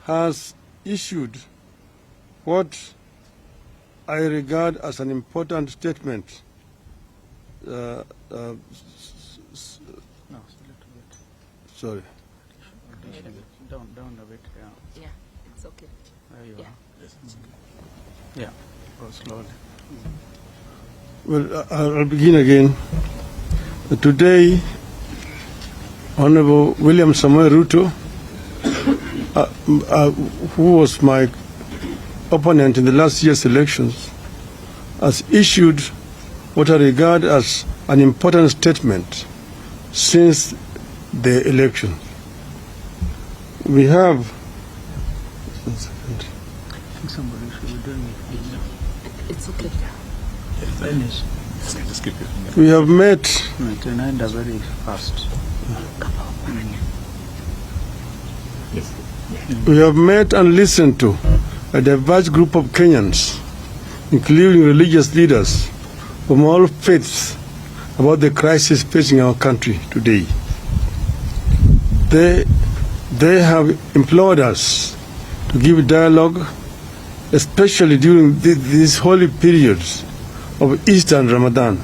has issued what I regard as an important statement. No, it's a little bit. Sorry. Down a bit, yeah. Yeah, it's okay. There you Yeah. are. Yes, it's okay. Yeah, go slowly. Well, I'll begin again. Today, Honorable William Samoei Ruto, who was my opponent in the last year's elections, has issued what I regard as an important statement since the election. We have... One second. I think somebody should be doing it. It's okay. Finish. Just keep it. We have met... It ended very fast. We have met and listened to a diverse group of Kenyans, including religious leaders from all faiths, about the crisis facing our country today. They have implored us to give dialogue, especially during these holy periods of Easter and Ramadan.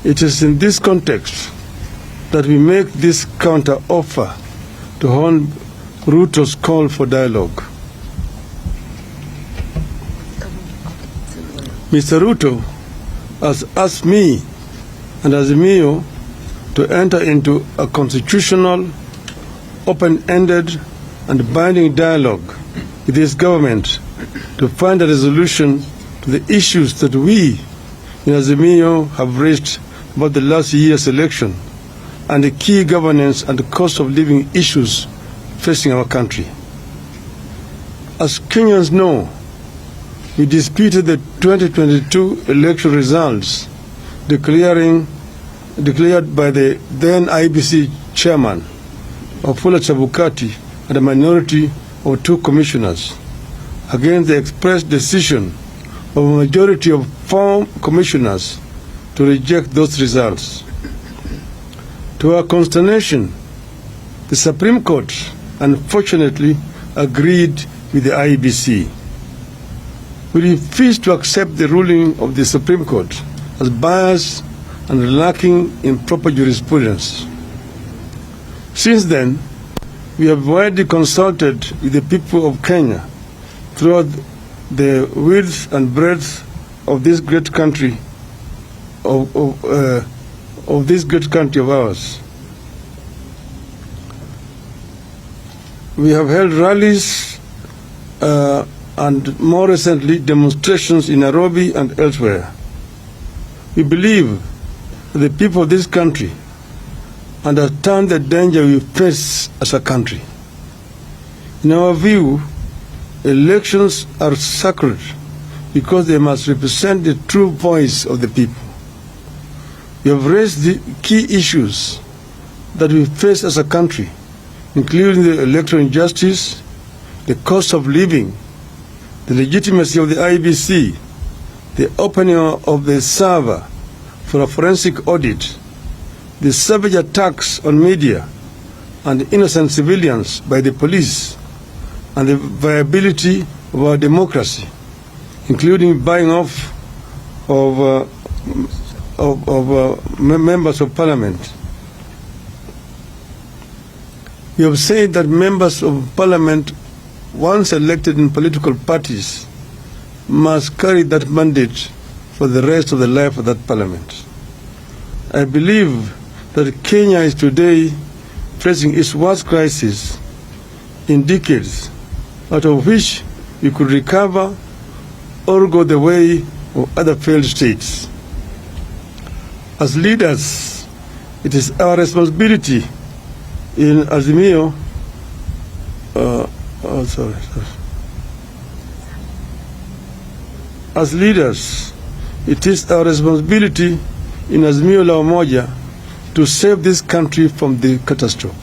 It is in this context that we make this counter-offer to Hon. Ruto's call for dialogue. Mr. Ruto has asked me and Azimio to enter into a constitutional, open-ended and binding dialogue with this government to find a resolution to the issues that we in Azimio have raised about the last year's election and the key governance and the cost of living issues facing our country. As Kenyans know, we disputed the 2022 election results declared by the then IBC chairman, Wafula Chebukati, and a minority of 2 commissioners against the express decision of a majority of 4 commissioners to reject those results. To our consternation, the Supreme Court unfortunately agreed with the IBC. We refuse to accept the ruling of the Supreme Court as biased and lacking in proper jurisprudence. Since then, we have widely consulted with the people of Kenya throughout the width and breadth of this great country of this great country of ours. We have held rallies and more recently demonstrations in Nairobi and elsewhere. We believe that the people of this country understand the danger we face as a country. In our view, elections are sacred because they must represent the true voice of the people. We have raised the key issues that we face as a country, including the electoral injustice, the cost of living, the legitimacy of the IBC, the opening of the server for a forensic audit, the savage attacks on media and innocent civilians by the police, and the viability of our democracy, including buying off of members of parliament. We have said that members of parliament, once elected in political parties, must carry that mandate for the rest of the life of that parliament. I believe that Kenya is today facing its worst crisis in decades, out of which we could recover or go the way of other failed states. As leaders, it is our responsibility in Azimio, As leaders, it is our responsibility in Azimio la Umoja to save this country from the catastrophe.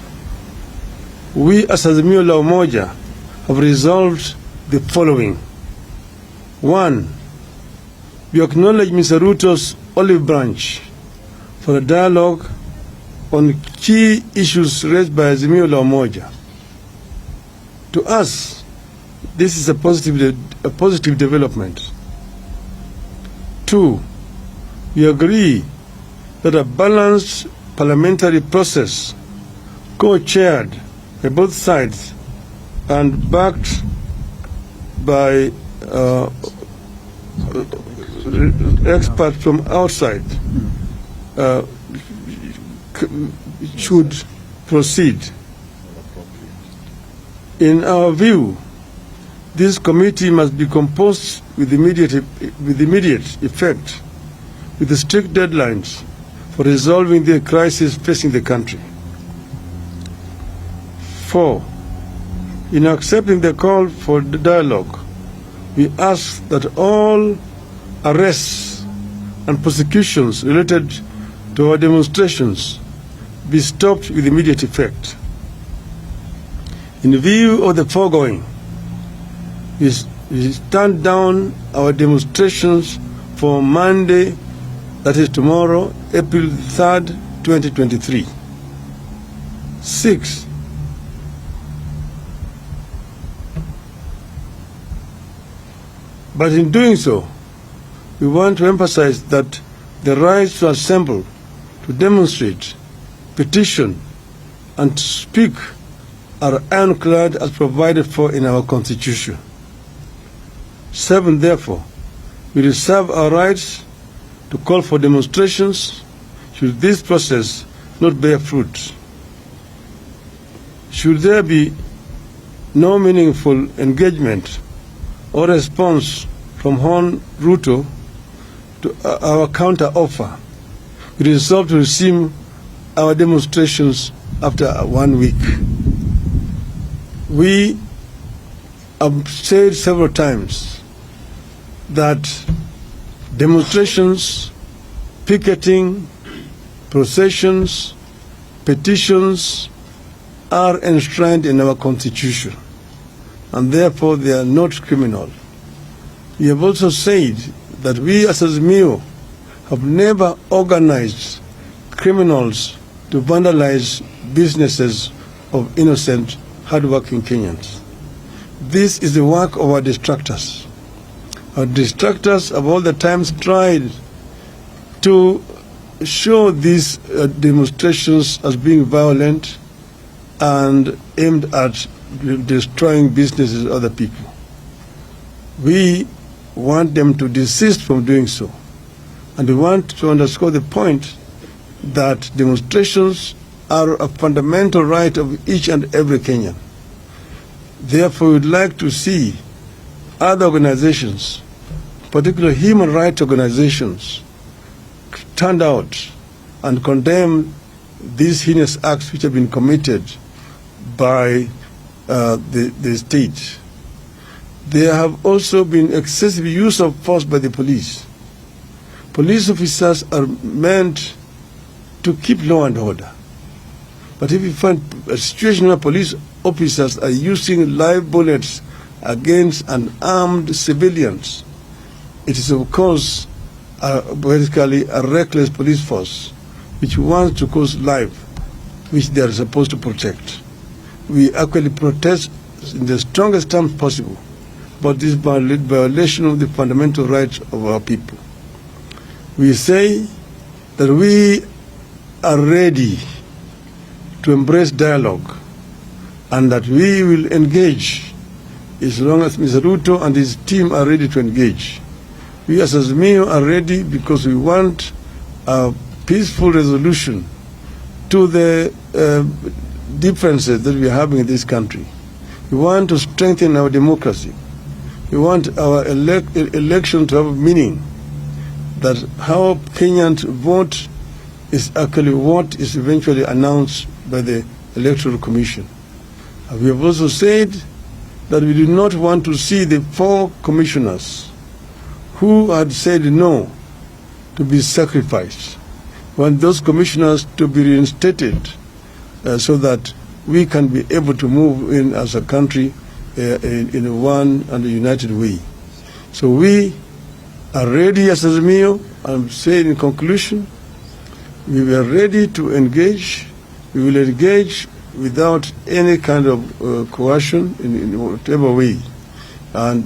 We as Azimio la Umoja have resolved the following. 1. We acknowledge Mr. Ruto's olive branch for a dialogue on key issues raised by Azimio la Umoja. To us, this is a positive development. 2, we agree that a balanced parliamentary process, co-chaired by both sides and backed by experts from outside, should proceed. In our view, this committee must be composed with immediate effect, with strict deadlines for resolving the crisis facing the country. 4, in accepting the call for the dialogue, we ask that all arrests and prosecutions related to our demonstrations be stopped with immediate effect. In view of the foregoing, we stand down our demonstrations for Monday, that is tomorrow, April 3rd, 2023. 6, but in doing so, we want to emphasize that the right to assemble, to demonstrate, petition, and to speak are ironclad as provided for in our Constitution. 7, therefore, we reserve our rights to call for demonstrations should this process not bear fruit. Should there be no meaningful engagement or response from Hon Ruto to our counter-offer, we resolve to resume our demonstrations after 1 week. We have said several times that demonstrations, picketing, processions, petitions are enshrined in our Constitution, and therefore they are not criminal. We have also said that we as Azimio have never organized criminals to vandalize businesses of innocent, hardworking Kenyans. This is the work of our distractors. Our distractors have all the times tried to show these demonstrations as being violent and aimed at destroying businesses of other people. We want them to desist from doing so. And we want to underscore the point that demonstrations are a fundamental right of each and every Kenyan. Therefore, we would like to see other organizations, particularly human rights organizations, stand out and condemn these heinous acts which have been committed by the state. There have also been excessive use of force by the police. Police officers are meant to keep law and order. But if you find a situation where police officers are using live bullets against unarmed civilians, it is of course basically a reckless police force which wants to cause life which they are supposed to protect. We actually protest in the strongest terms possible about this violation of the fundamental rights of our people. We say that we are ready to embrace dialogue and that we will engage as long as Mr. Ruto and his team are ready to engage. We as Azimio are ready because we want a peaceful resolution to the differences that we are having in this country. We want to strengthen our democracy. We want our election to have meaning, that how Kenyans vote is actually what is eventually announced by the Electoral Commission. And we have also said that we do not want to see the 4 commissioners who had said no to be sacrificed. We want those commissioners to be reinstated so that we can be able to move in as a country in a one and a united way. So we are ready as Azimio. I'm saying in conclusion, we were ready to engage. We will engage without any kind of coercion in whatever way. And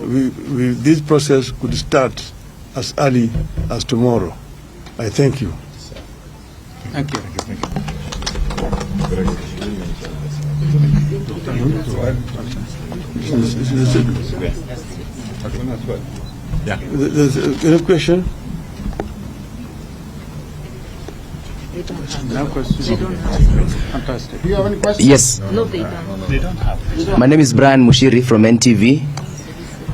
this process could start as early as tomorrow. I thank you. Thank you. There's any question? No questions. Fantastic. Do you have any questions? Yes. No, they don't. They don't have. My name is Brian Mushiri from NTV.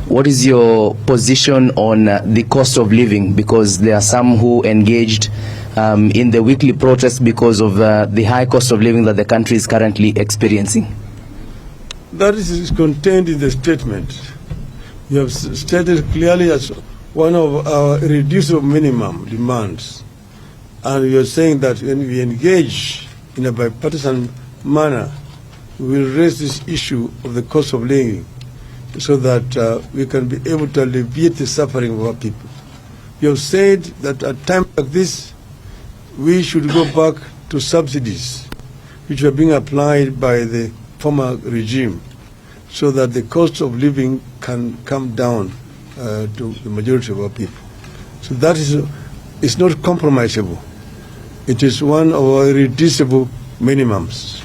What is your position on the cost of living? Because there are some who engaged in the weekly protest because of the high cost of living that the country is currently experiencing. That is contained in the statement. You have stated clearly as one of our irreducible minimum demands. And you are saying that when we engage in a bipartisan manner, we will raise this issue of the cost of living so that we can be able to alleviate the suffering of our people. You have said that at times like this, we should go back to subsidies which are being applied by the former regime so that the cost of living can come down to the majority of our people. So that is not compromisable. It is one of our irreducible minimums.